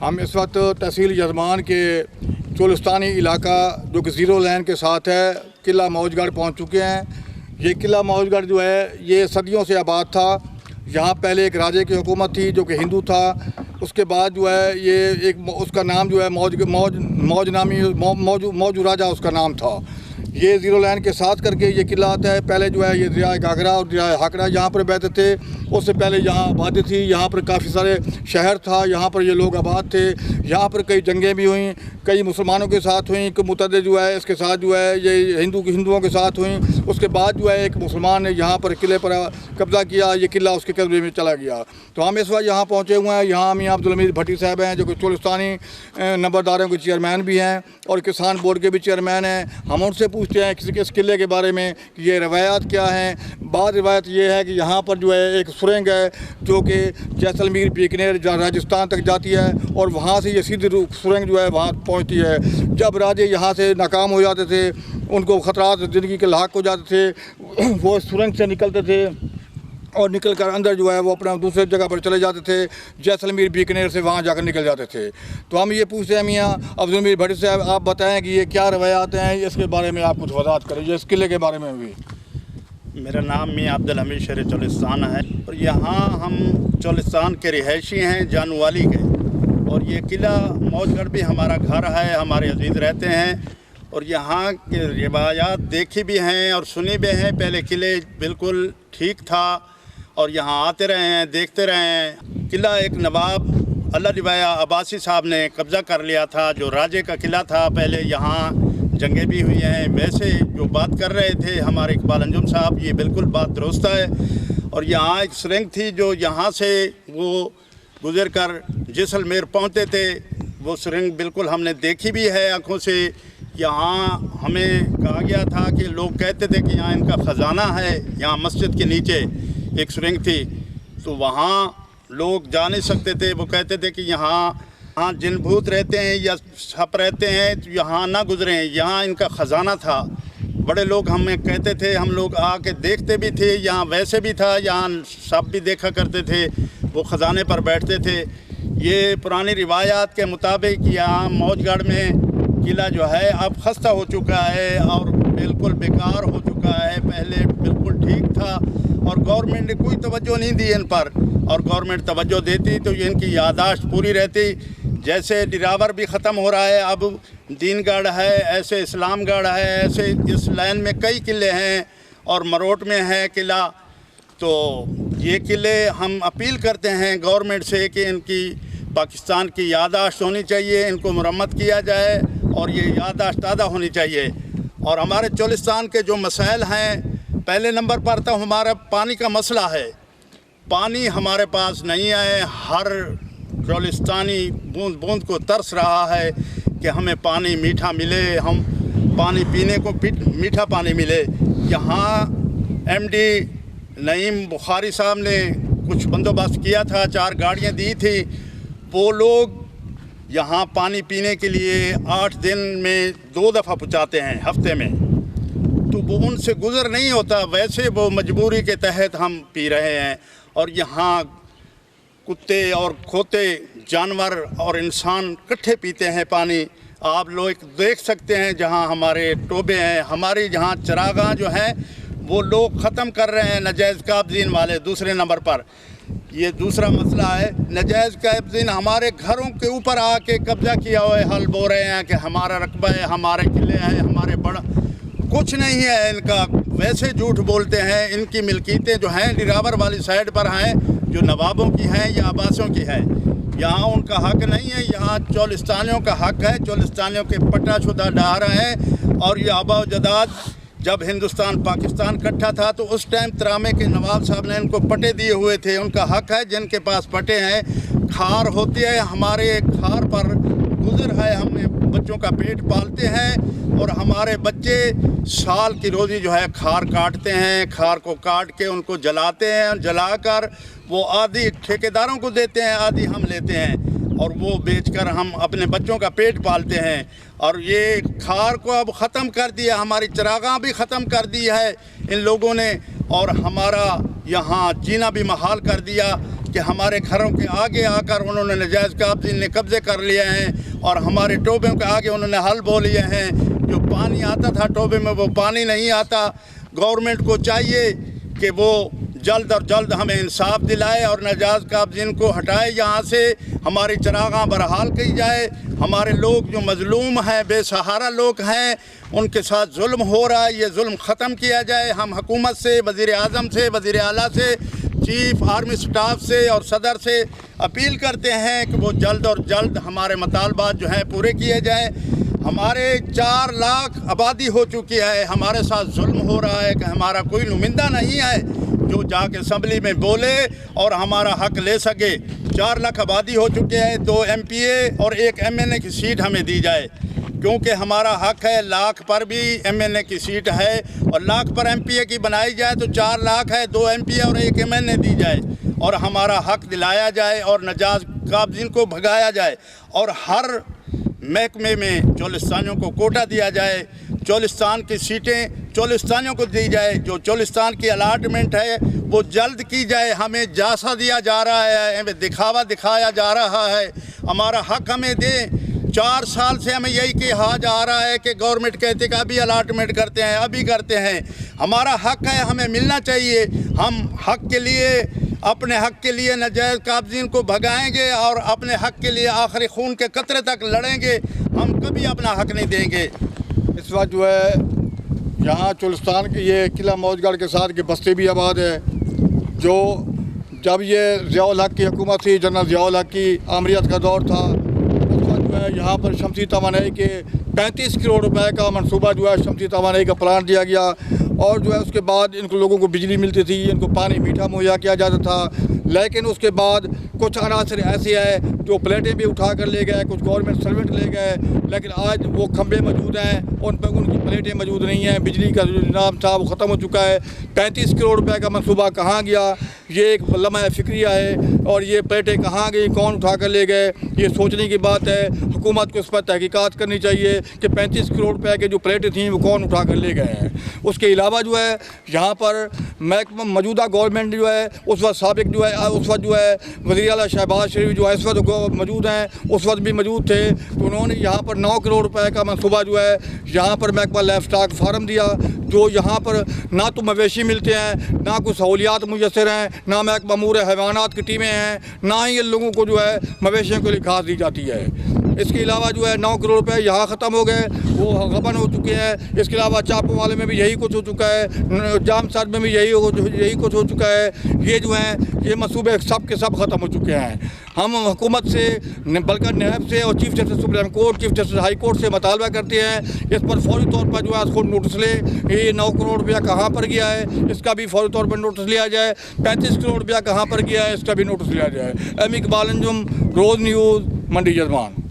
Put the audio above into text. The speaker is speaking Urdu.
ہم اس وقت تحصیل یزمان کے چولستانی علاقہ جو کہ زیرو لائن کے ساتھ ہے قلعہ موج گڑھ پہنچ چکے ہیں۔ یہ قلعہ موج گڑھ جو ہے یہ صدیوں سے آباد تھا۔ یہاں پہلے ایک راجے کی حکومت تھی جو کہ ہندو تھا۔ اس کے بعد جو ہے یہ ایک اس کا نام جو ہے موج نامی موج راجہ اس کا نام تھا۔ یہ زیرو لائن کے ساتھ کر کے یہ قلعہ آتا ہے۔ پہلے جو ہے یہ دریائے گھاگھرا اور دریائے ہاکڑا یہاں پر بہتے تھے۔ اس سے پہلے یہاں آبادی تھی، یہاں پر کافی سارے شہر تھا، یہاں پر یہ لوگ آباد تھے۔ یہاں پر کئی جنگیں بھی ہوئیں، کئی مسلمانوں کے ساتھ ہوئیں، متعدد جو ہے اس کے ساتھ جو ہے یہ ہندوؤں کے ساتھ ہوئیں۔ اس کے بعد جو ہے ایک مسلمان نے یہاں پر قلعے پر قبضہ کیا، یہ قلعہ اس کے قبضے میں چلا گیا۔ تو ہم اس وقت یہاں پہنچے ہوئے ہیں۔ یہاں میاں عبدالحمید بھٹی صاحب ہیں جو کہ چولستانی نمبرداروں کے چیئرمین بھی ہیں اور کسان بورڈ کے بھی چیئرمین ہیں۔ ہم ان سے پوچھتے ہیں اس قلعے کے بارے میں کہ یہ روایات کیا ہیں۔ بعض روایت یہ ہے کہ یہاں پر جو ہے ایک سرنگ ہے جو کہ جیسلمیر بیکانیر راجستھان تک جاتی ہے اور وہاں سے یہ سیدھی سرنگ جو ہے وہاں پہنچتی ہے۔ جب راجے یہاں سے ناکام ہو جاتے تھے، ان کو خطرات زندگی کے لاحق ہو جاتے تھے، وہ سرنگ سے نکلتے تھے اور نکل کر اندر جو ہے وہ اپنا دوسرے جگہ پر چلے جاتے تھے، جیسلمیر بیکانیر سے وہاں جا کر نکل جاتے تھے۔ تو ہم یہ پوچھتے ہیں میاں عبدالحمید بھٹی صاحب، آپ بتائیں کہ یہ کیا روایات ہیں، اس کے بارے میں آپ کچھ وضاحت کریں، اس قلعے کے بارے میں بھی۔ میرا نام میاں عبدالحمید شیر چولستان ہے اور یہاں ہم چولستان کے رہائشی ہیں جانو والی کے، اور یہ قلعہ موج گڑھ بھی ہمارا گھر ہے، ہمارے عزیز رہتے ہیں اور یہاں کے روایات دیکھی بھی ہیں اور سنی بھی ہیں۔ پہلے قلعے بالکل ٹھیک تھا اور یہاں آتے رہے ہیں، دیکھتے رہے ہیں۔ قلعہ ایک نواب اللہ ربایا عباسی صاحب نے قبضہ کر لیا تھا، جو راجے کا قلعہ تھا۔ پہلے یہاں جنگیں بھی ہوئی ہیں۔ ویسے جو بات کر رہے تھے ہمارے اقبال انجم صاحب، یہ بالکل بات درست ہے۔ اور یہاں ایک سرنگ تھی جو یہاں سے وہ گزر کر جیسلمیر پہنچتے تھے، وہ سرنگ بالکل ہم نے دیکھی بھی ہے آنکھوں سے۔ یہاں ہمیں کہا گیا تھا کہ لوگ کہتے تھے کہ یہاں ان کا خزانہ ہے۔ یہاں مسجد کے نیچے ایک سرنگ تھی، تو وہاں لوگ جا نہیں سکتے تھے۔ وہ کہتے تھے کہ یہاں جن بھوت رہتے ہیں یا سپ رہتے ہیں تو یہاں نہ گزریں، یہاں ان کا خزانہ تھا۔ بڑے لوگ ہمیں کہتے تھے، ہم لوگ آ کے دیکھتے بھی تھے، یہاں ویسے بھی تھا، یہاں سپ بھی دیکھا کرتے تھے، وہ خزانے پر بیٹھتے تھے۔ یہ پرانی روایات کے مطابق یہاں موج گڑھ میں قلعہ جو ہے اب خستہ ہو چکا ہے اور بالکل بیکار ہو چکا ہے۔ پہلے بالکل ٹھیک تھا اور گورنمنٹ نے کوئی توجہ نہیں دی ان پر، اور گورنمنٹ توجہ دیتی تو ان کی یادداشت پوری رہتی۔ جیسے ڈراور بھی ختم ہو رہا ہے، اب دین گڑھ ہے، ایسے اسلام گڑھ ہے، ایسے اس لائن میں کئی قلعے ہیں اور مروٹ میں ہے قلعہ۔ تو یہ قلعے ہم اپیل کرتے ہیں گورنمنٹ سے کہ ان کی پاکستان کی یادداشت ہونی چاہیے، ان کو مرمت کیا جائے اور یہ یادداشت تازہ ہونی چاہیے۔ اور ہمارے چولستان کے جو مسائل ہیں، پہلے نمبر پر تو ہمارا پانی کا مسئلہ ہے۔ پانی ہمارے پاس نہیں ہے، ہر چولستانی بوند بوند کو ترس رہا ہے کہ ہمیں پانی میٹھا ملے، ہم پانی پینے کو میٹھا پانی ملے۔ یہاں ایم ڈی نعیم بخاری صاحب نے کچھ بندوبست کیا تھا، 4 گاڑیاں دی تھی۔ وہ لوگ یہاں پانی پینے کے لیے 8 دن میں 2 دفعہ پہنچاتے ہیں ہفتے میں، تو وہ ان سے گزر نہیں ہوتا۔ ویسے وہ مجبوری کے تحت ہم پی رہے ہیں، اور یہاں کتے اور کھوتے جانور اور انسان کٹھے پیتے ہیں پانی۔ آپ لوگ دیکھ سکتے ہیں جہاں ہمارے ٹوبے ہیں، ہماری جہاں چراگاہ جو ہیں وہ لوگ ختم کر رہے ہیں، ناجائز قابضین والے۔ دوسرے نمبر پر یہ دوسرا مسئلہ ہے، ناجائز قابضین ہمارے گھروں کے اوپر آ کے قبضہ کیا ہوا ہے، حل بو رہے ہیں کہ ہمارا رقبہ ہے، ہمارے قلعے ہیں، ہمارے بڑا کچھ نہیں ہے ان کا۔ ویسے جھوٹ بولتے ہیں۔ ان کی ملکیتیں جو ہیں ڈراور والی سائڈ پر ہیں، جو نوابوں کی ہیں یا عباسیوں کی ہیں۔ یہاں ان کا حق نہیں ہے، یہاں چولستانیوں کا حق ہے۔ چولستانیوں کے پٹا شدہ ڈار ہیں، اور یہ آبا و جداد جب ہندوستان پاکستان کٹھا تھا تو اس ٹائم ترامے کے نواب صاحب نے ان کو پٹے دیے ہوئے تھے۔ ان کا حق ہے، جن کے پاس پٹے ہیں۔ کھار ہوتی ہے، ہمارے کھار پر گزر ہے، ہم بچوں کا پیٹ پالتے ہیں اور ہمارے بچے سال کی روزی جو ہے کھار کاٹتے ہیں۔ کھار کو کاٹ کے ان کو جلاتے ہیں، جلا کر وہ آدھی ٹھیکیداروں کو دیتے ہیں، آدھی ہم لیتے ہیں اور وہ بیچ کر ہم اپنے بچوں کا پیٹ پالتے ہیں۔ اور یہ کھار کو اب ختم کر دیا، ہماری چراگاہ بھی ختم کر دی ہے ان لوگوں نے، اور ہمارا یہاں جینا بھی محال کر دیا کہ ہمارے گھروں کے آگے آ کر انہوں نے نجائز قبضے کر لیے ہیں اور ہمارے ٹوبوں کے آگے انہوں نے حل بو لیے ہیں. جو پانی آتا تھا ٹوبے میں وہ پانی نہیں آتا. گورنمنٹ کو چاہیے کہ وہ جلد اور جلد ہمیں انصاف دلائے اور نجائز قابضین کو ہٹائے یہاں سے. ہماری چراغاں برحال کی جائے. ہمارے لوگ جو مظلوم ہیں، بے سہارا لوگ ہیں، ان کے ساتھ ظلم ہو رہا ہے، یہ ظلم ختم کیا جائے. ہم حکومت سے، وزیر اعظم سے، وزیر اعلیٰ سے، چیف آرمی سٹاف سے اور صدر سے اپیل کرتے ہیں کہ وہ جلد اور جلد ہمارے مطالبات جو ہیں پورے کیے جائیں. ہمارے 4 لاکھ آبادی ہو چکی ہے. ہمارے ساتھ ظلم ہو رہا ہے کہ ہمارا کوئی نمائندہ نہیں ہے جو جا کے اسمبلی میں بولے اور ہمارا حق لے سکے. 4 لاکھ آبادی ہو چکے ہیں. 2 MP اور 1 MNA کی سیٹ ہمیں دی جائے کیونکہ ہمارا حق ہے. لاکھ پر بھی MNA کی سیٹ ہے اور لاکھ پر MPA کی بنائی جائے تو 4 لاکھ ہے. 2 MPA اور 1 MNA دی جائے اور ہمارا حق دلایا جائے اور نجائز قابضین کو بھگایا جائے اور ہر محکمے میں چولستانیوں کو کوٹا دیا جائے. چولستان کی سیٹیں چولستانیوں کو دی جائے. جو چولستان کی الاٹمنٹ ہے وہ جلد کی جائے. ہمیں جاسا دیا جا رہا ہے، ہمیں دکھاوا دکھایا جا رہا ہے. ہمارا حق ہمیں دیں. 4 سال سے ہمیں یہی کہا جا رہا ہے کہ گورنمنٹ کہتے کہ ابھی الاٹمنٹ کرتے ہیں، ابھی کرتے ہیں. ہمارا حق ہے، ہمیں ملنا چاہیے. ہم حق کے لیے، اپنے حق کے لیے نجائز قابضین کو بھگائیں گے اور اپنے حق کے لیے آخری خون کے قطرے تک لڑیں گے. ہم کبھی اپنا حق نہیں دیں گے. اس وقت جو ہے یہاں چولستان کے یہ قلعہ موج گڑھ کے ساتھ کے بستے بھی آباد ہے. جو جب یہ ضیاء الحق کی حکومت تھی، جنرل ضیاء الحق کی آمریت کا دور تھا، اس وقت جو ہے یہاں پر شمسی توانائی کے 35 کروڑ روپے کا منصوبہ جو ہے شمسی توانائی کا پلانٹ دیا گیا اور جو ہے اس کے بعد ان کو لوگوں کو بجلی ملتی تھی، ان کو پانی میٹھا مہیا کیا جاتا تھا. لیکن اس کے بعد کچھ عناصر ایسے ہیں جو پلیٹیں بھی اٹھا کر لے گئے، کچھ گورنمنٹ سروینٹ لے گئے، لیکن آج وہ کھمبے موجود ہیں، ان پہ ان کی پلیٹیں موجود نہیں ہیں. بجلی کا جو نظام تھا وہ ختم ہو چکا ہے. 35 کروڑ روپے کا منصوبہ کہاں گیا؟ یہ ایک لمحہ فکریہ ہے اور یہ پلیٹیں کہاں گئی، کون اٹھا کر لے گئے، یہ سوچنے کی بات ہے. حکومت کو اس پر تحقیقات کرنی چاہیے کہ 35 کروڑ روپے کے جو پلیٹیں تھیں وہ کون اٹھا کر لے گئے ہیں. اس کے علاوہ جو ہے یہاں پر محکمہ موجودہ گورنمنٹ جو ہے اس وقت سابق جو ہے اس وقت جو ہے وزیر اعلیٰ شہباز شریف جو ہے اس وقت موجود ہیں، اس وقت بھی موجود تھے، تو انہوں نے یہاں پر 9 کروڑ روپے کا منصوبہ جو ہے یہاں پر محکمہ لائف اسٹاک فارم دیا. جو یہاں پر نہ تو مویشی ملتے ہیں، نہ کوئی سہولیات میسر ہیں، نہ محکمہ امور حیوانات کی ٹیمیں ہیں، نہ ہی ان لوگوں کو جو ہے مویشیوں کے لیے گھاس دی جاتی ہے. اس کے علاوہ جو ہے 9 کروڑ روپے یہاں ختم ہو گئے، وہ غبن ہو چکے ہیں. اس کے علاوہ چاپوں والے میں بھی یہی کچھ ہو چکا ہے، جام سر میں بھی یہی کچھ ہو چکا ہے. یہ جو ہیں یہ منصوبے سب کے سب ختم ہو چکے ہیں. ہم حکومت سے بلکہ نیب سے اور chief justice supreme court, chief justice high court سے مطالبہ کرتے ہیں اس پر فوری طور پر جو ہے خود نوٹس لے. یہ 9 کروڑ روپیہ کہاں پر گیا ہے اس کا بھی فوری طور پر نوٹس لیا جائے. 35 کروڑ روپیہ کہاں پر گیا ہے اس کا بھی نوٹس لیا جائے. اقبال انجم، روز نیوز، منڈی جرمان.